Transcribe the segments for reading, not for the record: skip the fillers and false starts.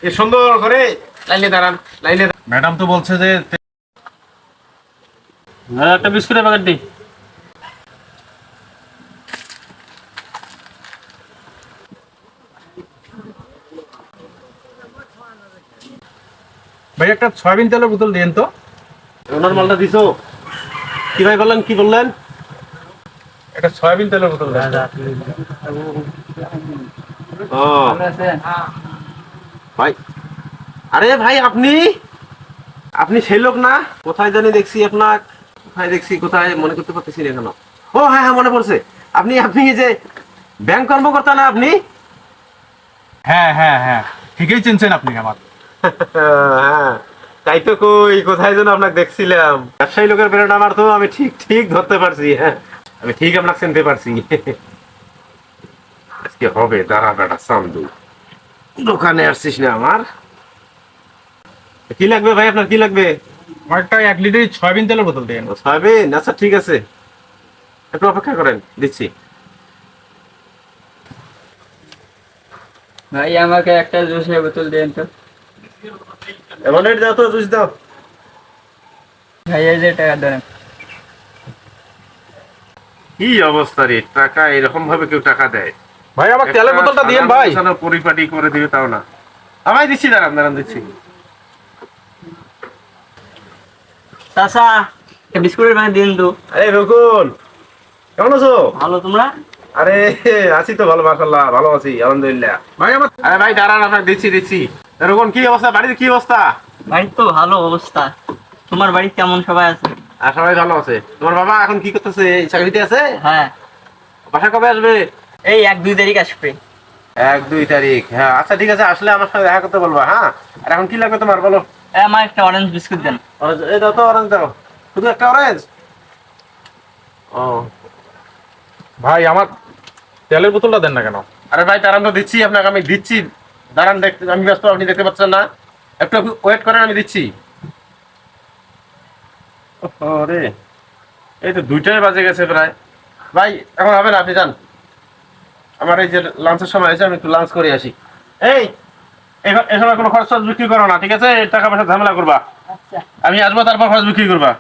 এ সুন্দর করে লাইনে দাঁড়ান, লাইনে। ম্যাডাম তো বলছে যে একটা বিস্কুটের প্যাকেট দিই। ভাই একটা সয়াবিন তেলের বোতল দিন তো। ওনার মালটা দিছো কি ভাই? বললেন কি বললেন? একটা সয়াবিন তেলের বোতল দেন। ও ভাই, আরে ভাই আপনি আপনি সেই লোক না? কোথায় জানি দেখছি আপনার, কোথায় দেখছি, কোথায় মনে করতে পারতেছি না কেন। ও হ্যাঁ হ্যাঁ, মনে পড়ছে। আপনি আপনি যে ব্যাংক কর্মকর্তা না আপনি? হ্যাঁ হ্যাঁ হ্যাঁ, ঠিকই চিনছেন আপনি আমার। হ্যাঁ, তাই তো। কোথায় যেন আপনাকে দেখছিলাম। ব্যবসায়ী লোকের বেরোটা আমার তো আমি ঠিক ঠিক ধরতে পারছি। হ্যাঁ, আমি ঠিক আপনাকে চিনতে পারছি। আজকে হবে দাঁড়া বেটা চান্দু, দোকানে আসছিস না আমার? কি লাগবে ভাই? আপনার কি লাগবে? আমার একটা 1 লিটার সয়াবিন তেলের বোতল দিন। সয়াবিন? আচ্ছা ঠিক আছে, একটু অপেক্ষা করেন, দিচ্ছি। ভাই আমাকে একটা জুসের বোতল দেন তো। এমন দাও তো, জুস দাও। ভাই এই যে টাকা দেন। কি অবস্থা রে, টাকা এরকম ভাবে কেউ টাকা দেয়? ভাই আমার তেলের বোতলটা দিন ভাই। পরিপাটি করে দিবে তাও না। ভাই দিচ্ছি, দাঁড়ান দাঁড়ান, দিচ্ছি। চাচা একটা বিস্কুটের প্যাকেট দিন তো। আরে রকুন, কেমন আছো? ভালো, তোমরা? আরে আছি তো ভালো, মাশাআল্লাহ ভালো আছি, আলহামদুলিল্লাহ। ভাই আমার আরে ভাই দাঁড়ান, আপনাকে দিচ্ছি দিচ্ছি। রকুন কি অবস্থা? বাড়ির কি অবস্থা? বাড়ির তো ভালো অবস্থা। তোমার বাড়ির কেমন সবাই আছে? আর সবাই ভালো আছে। তোমার বাবা এখন কি করতেছে? এই চাকরিতে আছে? হ্যাঁ, বাসা কবে আসবে? এই 1-2 তারিখ আসবে। 1-2 তারিখ? হ্যাঁ আচ্ছা ঠিক আছে, আসলে আমার সাথে দেখা করতে বলবা। হ্যাঁ, আর এখন কি লাগবে তোমার বলো? আমার একটা অরেঞ্জ বিস্কুট দেন। এই দাও তো, অরেঞ্জ দাও। শুধু একটা অরেঞ্জ? ও ভাই আমার তেলের বোতলটা দেন না কেন? আরে ভাই দাঁড়ান তো, দিচ্ছি আপনাকে, আমি দিচ্ছি। দাঁড়ান, দেখতে আমি ব্যস্ত, আপনি দেখতে পাচ্ছেন না? একটু ওয়েট করেন, আমি দিচ্ছি। রে, এই তো 2টাই বাজে গেছে প্রায়। ভাই এখন হবে না, আপনি যান। আমার এই যে লাঞ্চের সময় হয়েছে, আমি একটু লাঞ্চ করে আসি। এই এই সময় কোনো খরচ টরচ বিক্রি করো না, ঠিক আছে? টাকা পয়সা ঝামেলা করবা। আচ্ছা। আমি আসবো, তারপর খরচ বিক্রি করবা।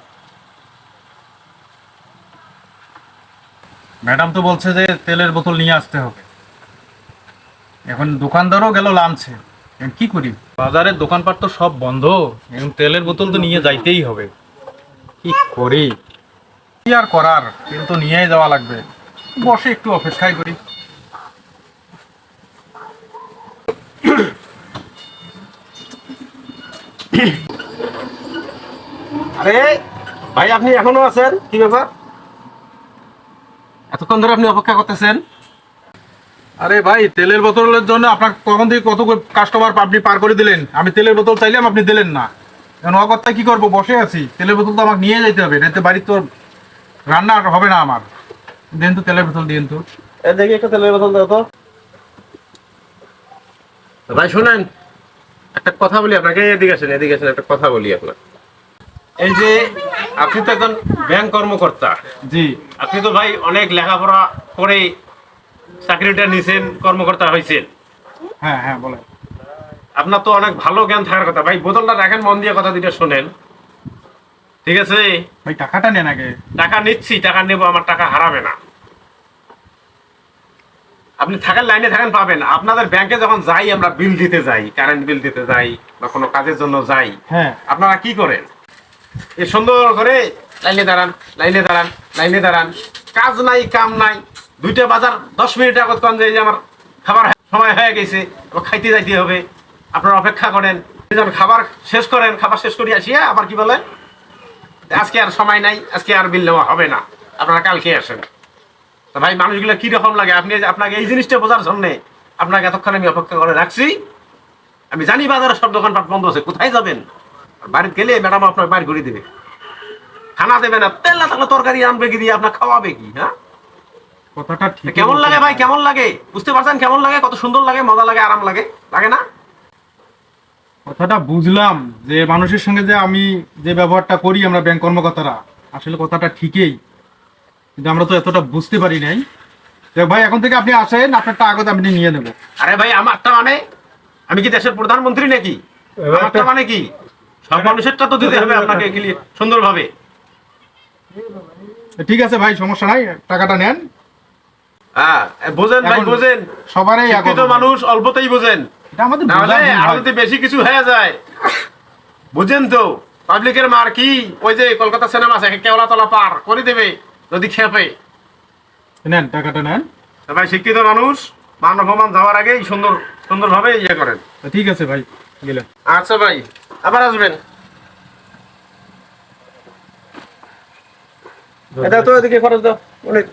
ম্যাডাম তো বলছে যে তেলের বোতল নিয়ে আসতে হবে। এখন দোকানদারও গেল লাঞ্চে, এখন কি করি? বাজারের দোকানপাট তো সব বন্ধ, এখন তেলের বোতল তো নিয়ে যাইতেই হবে। কি করি? কি আর করার, তেল তো নিয়েই যাওয়া লাগবে। বসে একটু অপেক্ষাই করি। আরে ভাই, আপনি এখনো আছেন? কি ব্যাপার, এতক্ষণ ধরে আপনি অপেক্ষা করতেছেন? আরে ভাই, তেলের বোতলের জন্য আপনার কখন থেকে কত কাস্টমার আপনি পার করে দিলেন। আমি তেলের বোতল চাইলাম, আপনি দিলেন না। এখন অগত্যা কি করবো, বসে আছি। তেলের বোতল তো আমাকে নিয়ে যেতে হবে, নাইতে বাড়ির তো রান্না আর হবে না আমার। দেন তো তেলের বোতল, দিন তো। দেখি একটা তেলের বোতল দাও তো। ভাই শুনেন, একটা কথা বলি আপনাকে। এদিকে আসেন, এদিকে আসেন, একটা কথা বলি আপনার। এই যে আপনি তো একজন ব্যাংক কর্মকর্তা। জি। আপনি তো ভাই অনেক লেখাপড়া করে চাকরিটা নিছেন, কর্মকর্তা হয়েছেন। হ্যাঁ হ্যাঁ, বলেন। আপনার তো অনেক ভালো জ্ঞান থাকার কথা। ভাই বোতলটা রাখেন, মন দিয়ে কথা দুটো শোনেন, ঠিক আছে? ভাই টাকাটা নেন আগে। টাকা নিচ্ছি, টাকা নেবো, আমার টাকা হারাবে না। আপনি থাকেন, লাইনে থাকেন, পাবেন। আপনাদের ব্যাংকে যখন যাই, আমরা বিল দিতে যাই, কারেন্ট বিল দিতে যাই, বা কোনো কাজের জন্য যাই, হ্যাঁ। আপনারা কি করেন? এ সুন্দর করে লাইনে দাঁড়ান, লাইনে দাঁড়ান, লাইনে দাঁড়ান। কাজ নাই, কাম নাই। 2টা বাজার 10 মিনিট আগত কন যে আমার খাবার সময় হয়ে গেছে, আবার খাইতে যাইতে হবে। আপনারা অপেক্ষা করেন, যখন খাবার শেষ করেন, খাবার শেষ করে আসিয়া আবার কি বলেন, আজকে আর সময় নাই, আজকে আর বিল নেওয়া হবে না, আপনারা কালকে আসেন। তা ভাই মানুষগুলো কি রকম লাগে? আপনি আপনাকে এই জিনিসটা বোঝার জন্য আপনাকে এতক্ষণ আমি অপেক্ষা করে রাখছি। আমি জানি বাজারে সব দোকানপাট বন্ধ আছে, কোথায় যাবেন? বাড়িতে গেলে ম্যাডাম আপনার বাইর করে দেবে, খানা দেবে না। তেল না থাকলে তরকারি আনবে কি দিয়ে, আপনার খাওয়াবে কি? হ্যাঁ, কথাটা ঠিক। কেমন লাগে ভাই, কেমন লাগে? বুঝতে পারছেন কেমন লাগে? কত সুন্দর লাগে, মজা লাগে, আরাম লাগে, লাগে না? কথাটা বুঝলাম যে মানুষের সঙ্গে যে আমি যে ব্যবহারটা করি আমরা ব্যাংক কর্মকর্তারা, আসলে কথাটা ঠিকই, কিন্তু আমরা তো এতটা বুঝতে পারি নাই। ভাই এখন থেকে আপনি আসেন, আপনারটা আগত আমি নিয়ে নেবো। আরে ভাই আমারটা মানে আমি কি দেশের প্রধানমন্ত্রী নাকি? আমারটা মানে কি? সব মানুষেরটা তো দিতে হবে আপনাকে সুন্দরভাবে। ঠিক আছে ভাই, সমস্যা নাই, টাকাটা নেন। হ্যাঁ, বোঝেন ভাই, এখন বোঝেন। সবারই শিক্ষিত এখন- মানুষ অল্পতেই বোঝেন, এটা আমাদের নাহলে বোঝার ভুল আরো ভাই। যদি বেশি কিছু হয়ে যায়। বুঝেন তো, পাবলিকের মার কি ওই যে কলকাতা সিনেমা আছে, কেওলা তলা পার করে দেবে যদি খেপে। নেন, টাকাটা নেন। ভাই শিক্ষিত মানুষ মান অপমান যাওয়ার আগেই সুন্দরভাবে ইয়ে করেন। ঠিক আছে ভাই, গেলেন। আচ্ছা ভাই, আবার আসবেন। এটা তো এদিকে খরচ দাও অনেক।